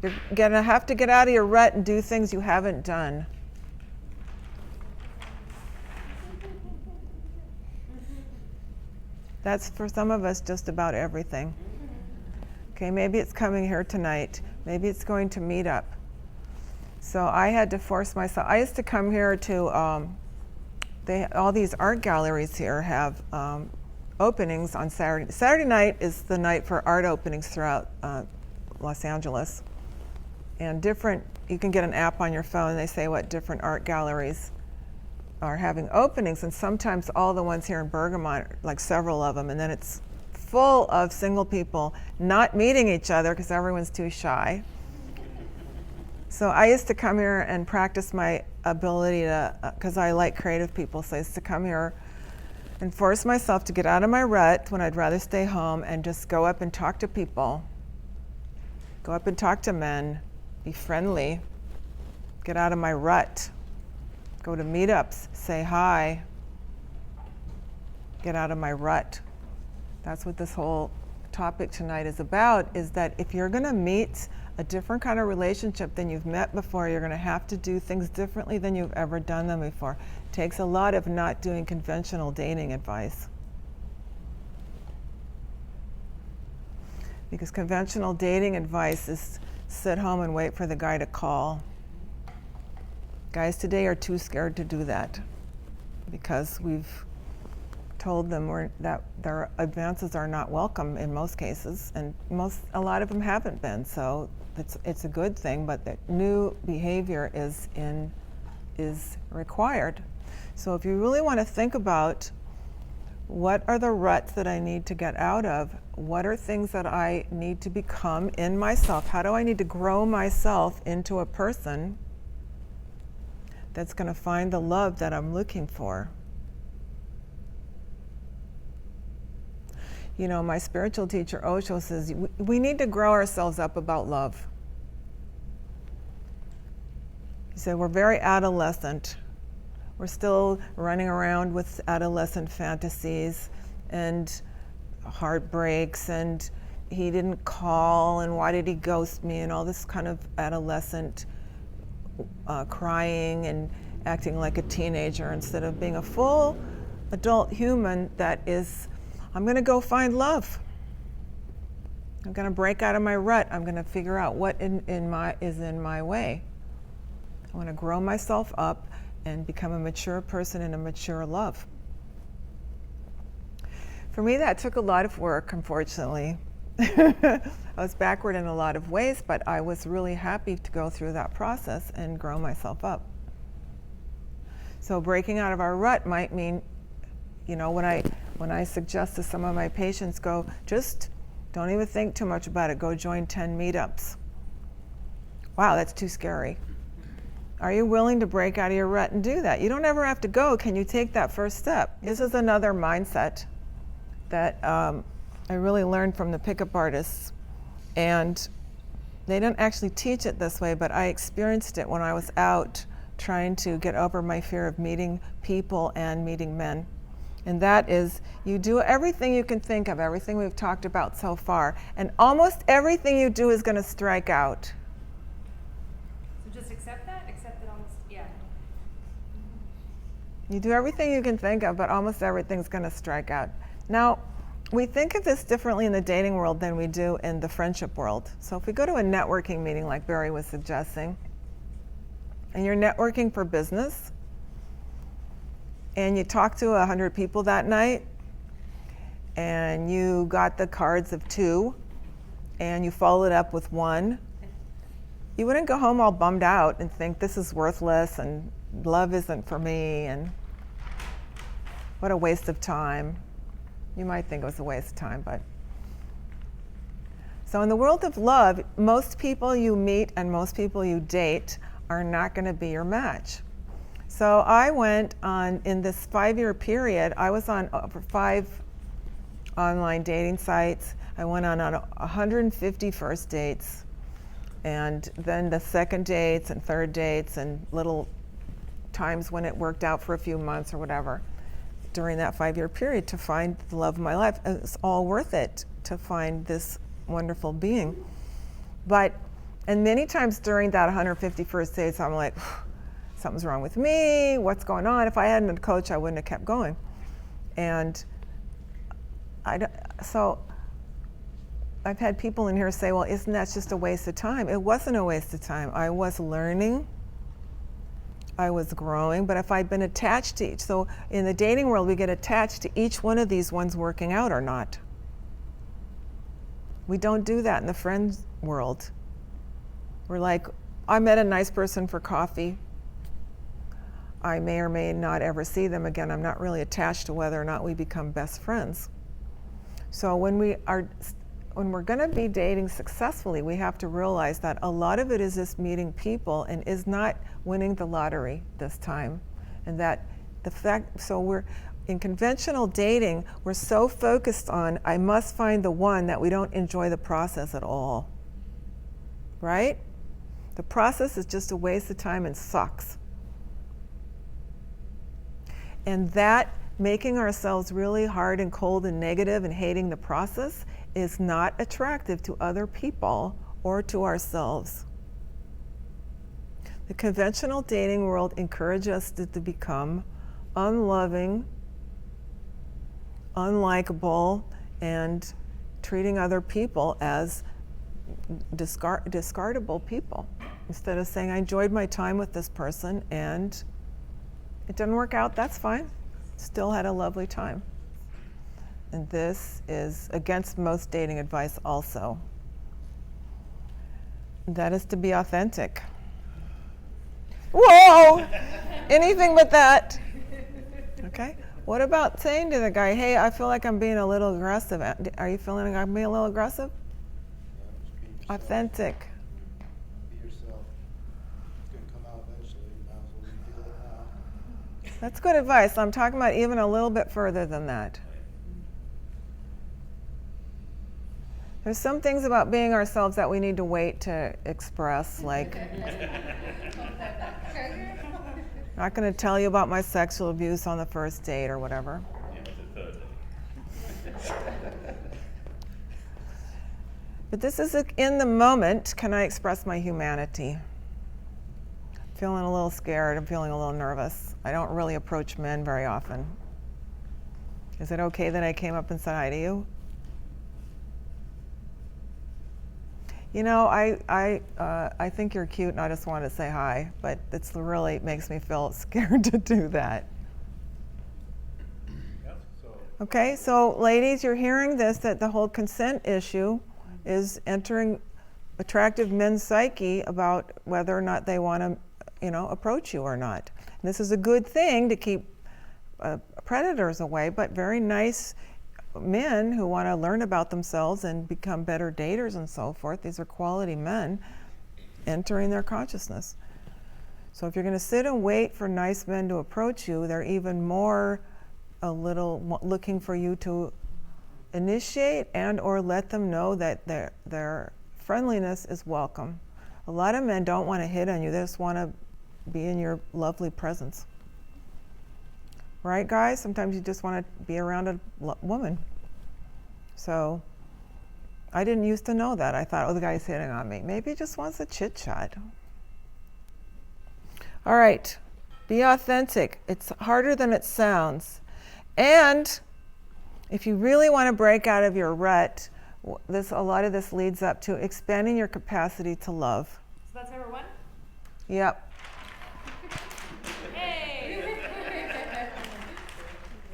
You're gonna have to get out of your rut and do things you haven't done. That's for some of us just about everything. Okay, maybe it's coming here tonight. Maybe it's going to meet up. So I had to force myself. I used to come here to, all these art galleries here have openings on Saturday. Saturday night is the night for art openings throughout Los Angeles. And you can get an app on your phone and they say what different art galleries are having openings, and sometimes all the ones here in Bergamot, like several of them, and then it's full of single people not meeting each other because everyone's too shy. So I used to come here and practice my ability to, because I like creative people, so I used to come here and force myself to get out of my rut when I'd rather stay home and just go up and talk to people. Go up and talk to men, be friendly, get out of my rut. Go to meetups, say hi, get out of my rut. That's what this whole topic tonight is about, is that if you're gonna meet a different kind of relationship than you've met before, you're gonna have to do things differently than you've ever done them before. It takes a lot of not doing conventional dating advice. Because conventional dating advice is sit home and wait for the guy to call. Guys today are too scared to do that because we've told them that their advances are not welcome in most cases, and a lot of them haven't been. So it's a good thing, but that new behavior is required. So if you really want to think about what are the ruts that I need to get out of, what are things that I need to become in myself, how do I need to grow myself into a person that's going to find the love that I'm looking for. You know, my spiritual teacher Osho says we need to grow ourselves up about love. He said we're very adolescent. We're still running around with adolescent fantasies and heartbreaks, and he didn't call, and why did he ghost me, and all this kind of adolescent crying and acting like a teenager instead of being a full adult human that is, I'm going to go find love. I'm going to break out of my rut. I'm going to figure out what is in my way. I want to grow myself up and become a mature person in a mature love. For me, that took a lot of work, unfortunately. I was backward in a lot of ways, but I was really happy to go through that process and grow myself up. So breaking out of our rut might mean, you know, when I suggest to some of my patients, just don't even think too much about it, go join 10 meetups. Wow, that's too scary. Are you willing to break out of your rut and do that? You don't ever have to go. Can you take that first step? This is another mindset that I really learned from the pickup artists, and they didn't actually teach it this way, but I experienced it when I was out trying to get over my fear of meeting people and meeting men. And that is, you do everything you can think of, everything we've talked about so far, and almost everything you do is going to strike out. So just accept that? Accept it almost, yeah. You do everything you can think of, but almost everything's going to strike out. Now, we think of this differently in the dating world than we do in the friendship world. So if we go to a networking meeting like Barry was suggesting, and you're networking for business, and you talk to 100 people that night, and you got the cards of 2, and you followed up with 1, you wouldn't go home all bummed out and think this is worthless and love isn't for me and what a waste of time. You might think it was a waste of time, but. So in the world of love, most people you meet and most people you date are not going to be your match. So I went on, in this 5-year period, I was on over 5 online dating sites. I went on 150 first dates, and then the second dates and third dates and little times when it worked out for a few months or whatever during that 5-year period to find the love of my life. It was all worth it to find this wonderful being. But And many times during that 151st days, I'm like, something's wrong with me. What's going on? If I hadn't been a coach, I wouldn't have kept going. And so I've had people in here say, well, isn't that just a waste of time? It wasn't a waste of time. I was learning. I was growing. But if I'd been attached to each, so in the dating world, we get attached to each one of these ones working out or not. We don't do that in the friends world. We're like, I met a nice person for coffee. I may or may not ever see them again. I'm not really attached to whether or not we become best friends. So when we're going to be dating successfully, we have to realize that a lot of it is just meeting people and is not winning the lottery this time. And that the fact, so we're in conventional dating, we're so focused on, I must find the one, that we don't enjoy the process at all. Right? The process is just a waste of time and sucks. And that making ourselves really hard and cold and negative and hating the process is not attractive to other people or to ourselves. The conventional dating world encourages us to become unloving, unlikable, and treating other people as discardable people. Instead of saying, I enjoyed my time with this person and it didn't work out, that's fine. Still had a lovely time. And this is against most dating advice also. That is to be authentic. Whoa! Anything but that. Okay? What about saying to the guy, hey, I feel like I'm being a little aggressive. Are you feeling like I'm being a little aggressive? Yeah, Authentic. be yourself. It's going to come out eventually. You might as well feel it now. That's good advice. I'm talking about even a little bit further than that. There's some things about being ourselves that we need to wait to express, like, not going to tell you about my sexual abuse on the first date or whatever. But this is in the moment, can I express my humanity? Feeling a little scared, I'm feeling a little nervous. I don't really approach men very often. Is it okay that I came up and said hi to you? You know, I think you're cute and I just wanted to say hi, but it's really makes me feel scared to do that. Okay, so ladies, you're hearing this, that the whole consent issue is entering attractive men's psyche about whether or not they want to, approach you or not. And this is a good thing to keep predators away, but very nice men who want to learn about themselves and become better daters and so forth. These are quality men entering their consciousness. So if you're going to sit and wait for nice men to approach you, they're even more looking for you to initiate and or let them know that their friendliness is welcome. A lot of men don't want to hit on you. They just want to be in your lovely presence. Right, guys? Sometimes you just want to be around a woman. So I didn't used to know that. I thought, oh, the guy's hitting on me. Maybe he just wants a chit chat. All right, be authentic. It's harder than it sounds. And if you really want to break out of your rut, a lot of this leads up to expanding your capacity to love. So that's number one? Yep.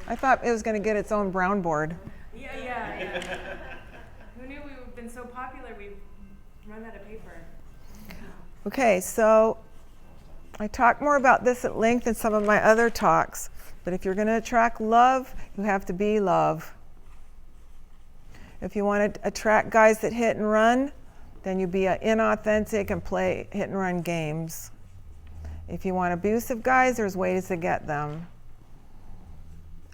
I thought it was going to get its own brown board. Yeah. Who knew we've been so popular we've run out of paper? Okay, so I talk more about this at length in some of my other talks, but if you're going to attract love, you have to be love. If you want to attract guys that hit and run, then you be inauthentic and play hit and run games. If you want abusive guys, there's ways to get them.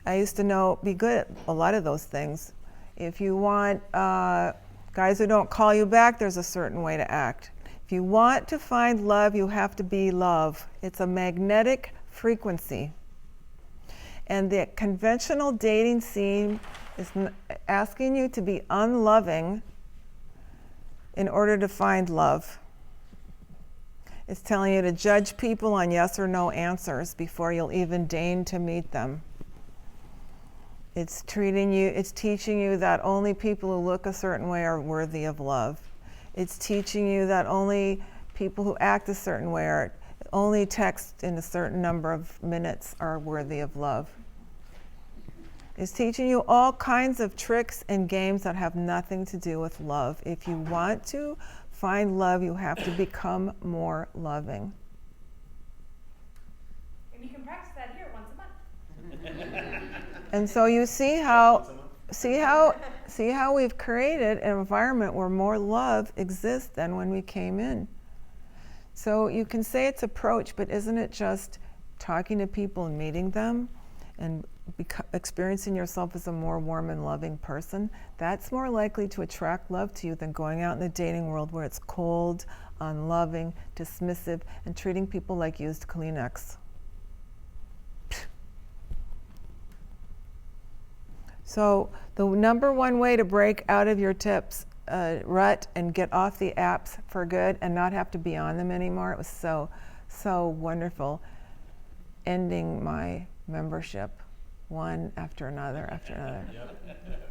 I used to be good at a lot of those things. If you want guys who don't call you back, there's a certain way to act. If you want to find love, you have to be love. It's a magnetic frequency. And the conventional dating scene is asking you to be unloving in order to find love. It's telling you to judge people on yes or no answers before you'll even deign to meet them. It's teaching you that only people who look a certain way are worthy of love. It's teaching you that only people who act a certain way or only text in a certain number of minutes are worthy of love. It's teaching you all kinds of tricks and games that have nothing to do with love. If you want to find love, you have to become more loving. And you can practice that here once a month. And so you see how we've created an environment where more love exists than when we came in. So you can say it's approach, but isn't it just talking to people and meeting them and experiencing yourself as a more warm and loving person? That's more likely to attract love to you than going out in the dating world where it's cold, unloving, dismissive, and treating people like used Kleenex. So the number one way to break out of your tips rut and get off the apps for good and not have to be on them anymore, it was so wonderful ending my membership one after another after another. Yep.